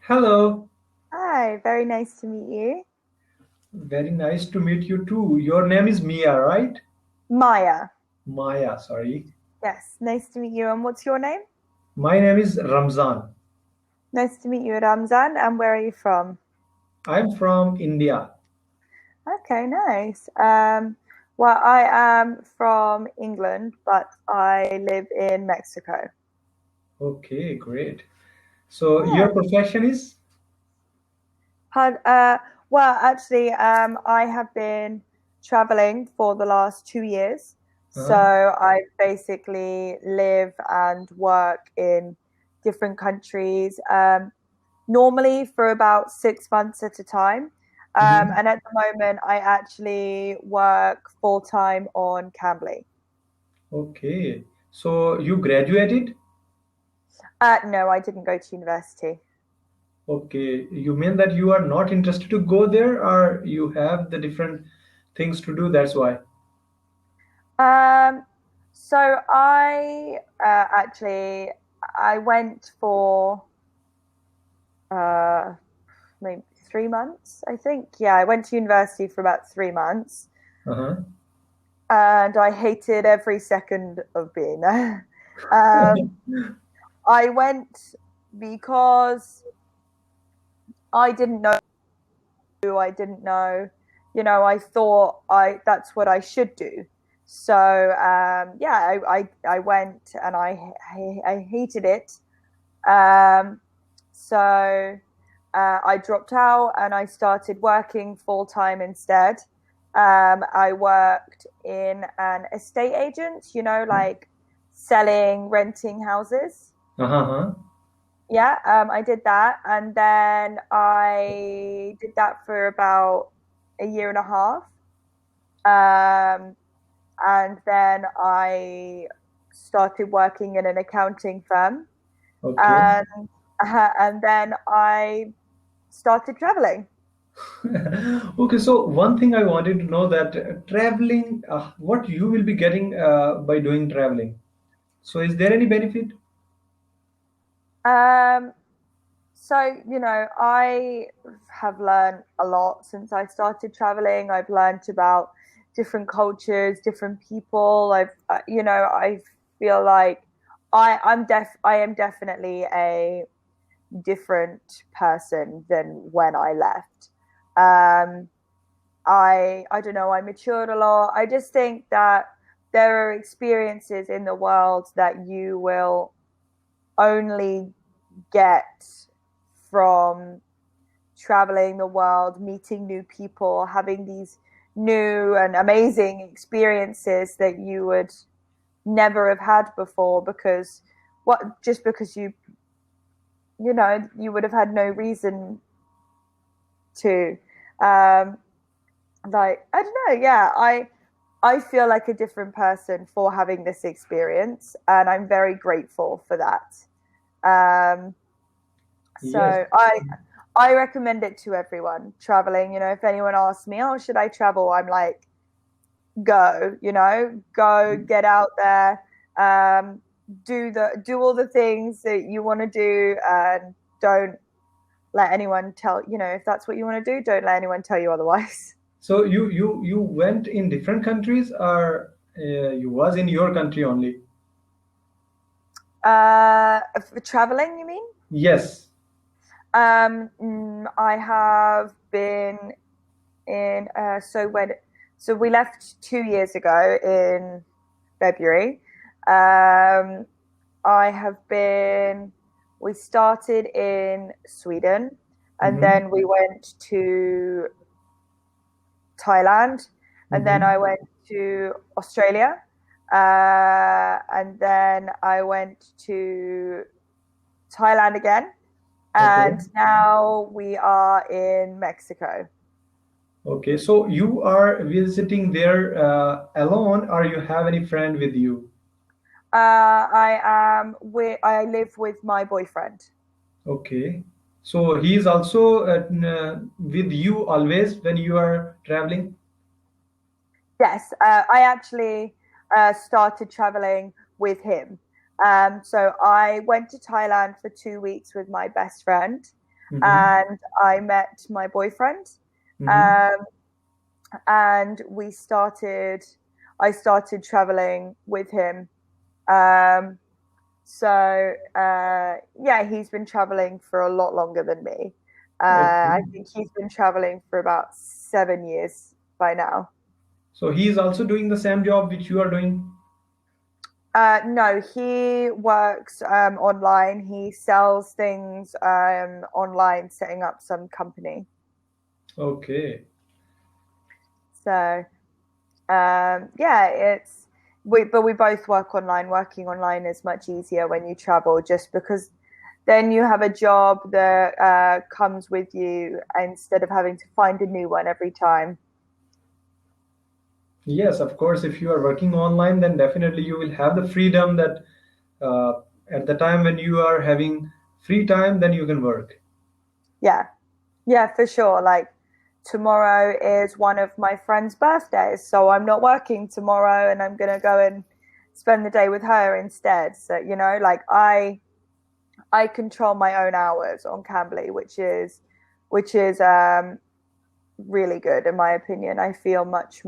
Hello, Hi, very nice to meet you. very nice to meet you too. Your name is Mia, right? Maya. Maya, sorry. Yes, nice to meet you. And what's your name? My name is Ramzan. Nice to meet you, Ramzan. And where are you from? I'm from India. Okay, nice. Well, I am from England, but I live in Mexico. Okay, great. So Yeah. your profession is? Had, well, actually, I have been traveling for the last 2 years. So Uh, I basically live and work in different countries. Normally for about 6 months at a time. mhm. And at the moment, I actually work full time on Cambly. Okay. So you graduated? No, I didn't go to university. Okay. You mean that you are not interested to go there or you have the different things to do, that's why? Um, so actually I went for uh, maybe 3 months, I think. Yeah, I went to university for about 3 months, Uh-huh. and I hated every second of being there. Um, I went because I didn't know who I didn't know. I thought I that's what I should do. So yeah, I went and I hated it. Um, so I dropped out and I started working full time instead. I worked in an estate agent, like selling, renting houses. Uh-huh. Yeah, I did that, and then I did that for about a year and a half, um, and then I started working in an accounting firm, Okay. and and then I started traveling. Okay, so one thing I wanted to know that traveling, what you will be getting by doing traveling. So is there any benefit? Um, so I have learned a lot since I started traveling. I've learned about different cultures, different people. I feel like I am definitely a different person than when I left. Um, I don't know, I matured a lot. I just think that there are experiences in the world that you will only get from traveling the world, meeting new people, having these new and amazing experiences that you would never have had before because what just because you would have had no reason to. Um, like I don't know, yeah, I feel like a different person for having this experience, and I'm very grateful for that. Um, Yes. so I recommend it to everyone traveling. If anyone asks me, "Oh, should I travel?" I'm like, "Go, go get out there, um, do all the things that you want to do, and don't let anyone tell if that's what you want to do. Don't let anyone tell you otherwise." So you went in different countries or you was in your country only? For traveling, you mean? Yes. I have been in. So we left 2 years ago in February. Um, I have been. We started in Sweden, and Mm-hmm. then we went to Thailand, and then Mm-hmm. I went to Australia, and then I went to Thailand again, and Okay. now we are in Mexico. Okay. So you are visiting there alone or you have any friend with you? I live with my boyfriend. Okay. So he is also with you always when you are traveling? Yes, I actually started traveling with him. So I went to Thailand for 2 weeks with my best friend. Mm-hmm. and I met my boyfriend. Mm-hmm. Um, and I started traveling with him. Um, yeah, he's been traveling for a lot longer than me. Okay. I think he's been traveling for about 7 years by now. So he is also doing the same job which you are doing? No, he works online. He sells things online, setting up some company. Okay. So yeah, but we both work online. Working online is much easier when you travel, just because then you have a job that comes with you instead of having to find a new one every time. Yes, of course, if you are working online, then definitely you will have the freedom that uh, at the time when you are having free time, then you can work. Yeah, yeah, for sure. Like tomorrow is one of my friend's birthdays, so I'm not working tomorrow, and I'm gonna go and spend the day with her instead. So like I control my own hours on Cambly, which is really good in my opinion. I feel much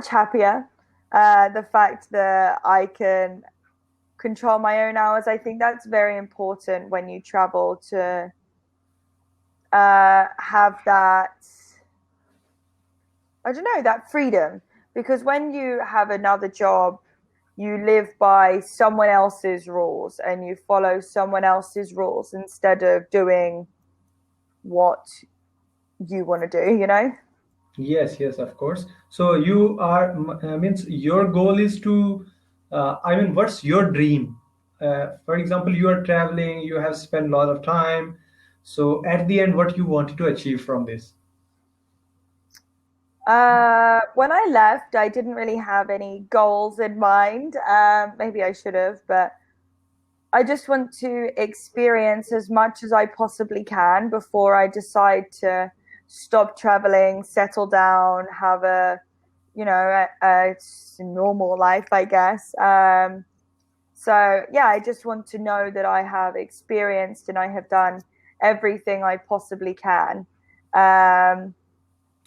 happier. The fact that I can control my own hours, I think that's very important when you travel to have that, I don't know, that freedom. Because when you have another job, you live by someone else's rules and you follow someone else's rules instead of doing what you want to do. Yes, yes, of course. So you are means your goal is to I mean, what's your dream? For example, you are traveling, you have spent a lot of time. So at the end, what you wanted to achieve from this? When I left, I didn't really have any goals in mind. Maybe I should have, but I just want to experience as much as I possibly can before I decide to stop traveling, settle down, have a normal life, I guess. So yeah, I just want to know that I have experienced and I have done everything I possibly can. Um,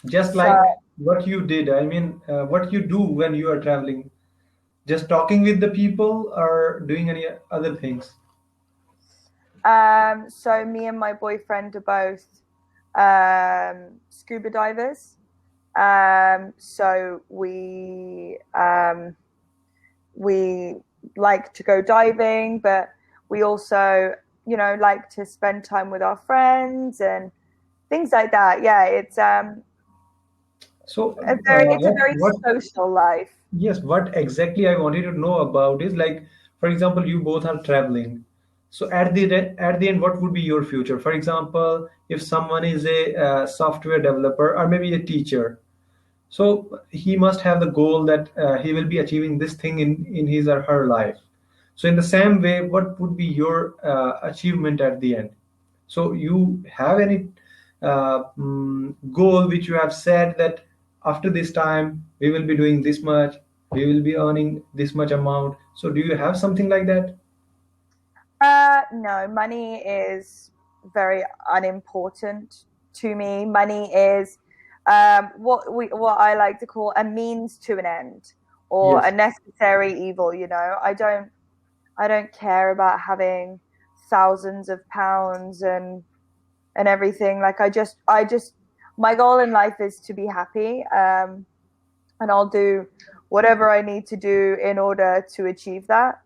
Just so like what you did, I mean, what you do when you are traveling, just talking with the people or doing any other things? so me and my boyfriend are both scuba divers. So we like to go diving, but we also, like to spend time with our friends and things like that. Yeah, So, it's a very what social life. yes, what exactly I wanted to know about is like, for example, you both are traveling. So at the end, what would be your future? For example, if someone is a software developer or maybe a teacher, so he must have the goal that he will be achieving this thing in his or her life. So in the same way, what would be your achievement at the end? So you have any goal which you have said that after this time we will be doing this much, we will be earning this much amount. So do you have something like that? No, money is very unimportant to me. Money is what I like to call a means to an end or a Yes. necessary evil. I don't care about having thousands of pounds and everything. Like I just my goal in life is to be happy. And I'll do whatever I need to do in order to achieve that.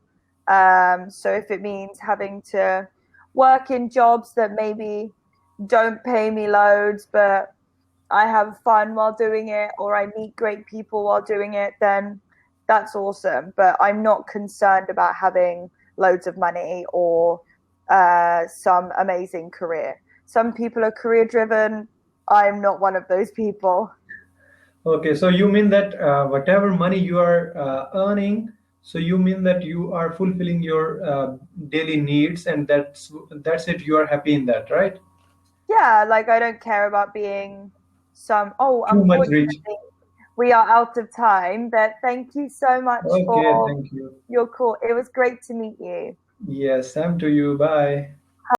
So if it means having to work in jobs that maybe don't pay me loads, but I have fun while doing it, or I meet great people while doing it, then that's awesome. But I'm not concerned about having loads of money or some amazing career. Some people are career driven. I'm not one of those people. Okay, so you mean that whatever money you are earning, so you mean that you are fulfilling your daily needs, and that's it. You are happy in that, right? Yeah, like I don't care about being Too much rich. unfortunately, we are out of time, but thank you so much Okay, for thank you. your call. It was great to meet you. Yes, Sam to you. Bye.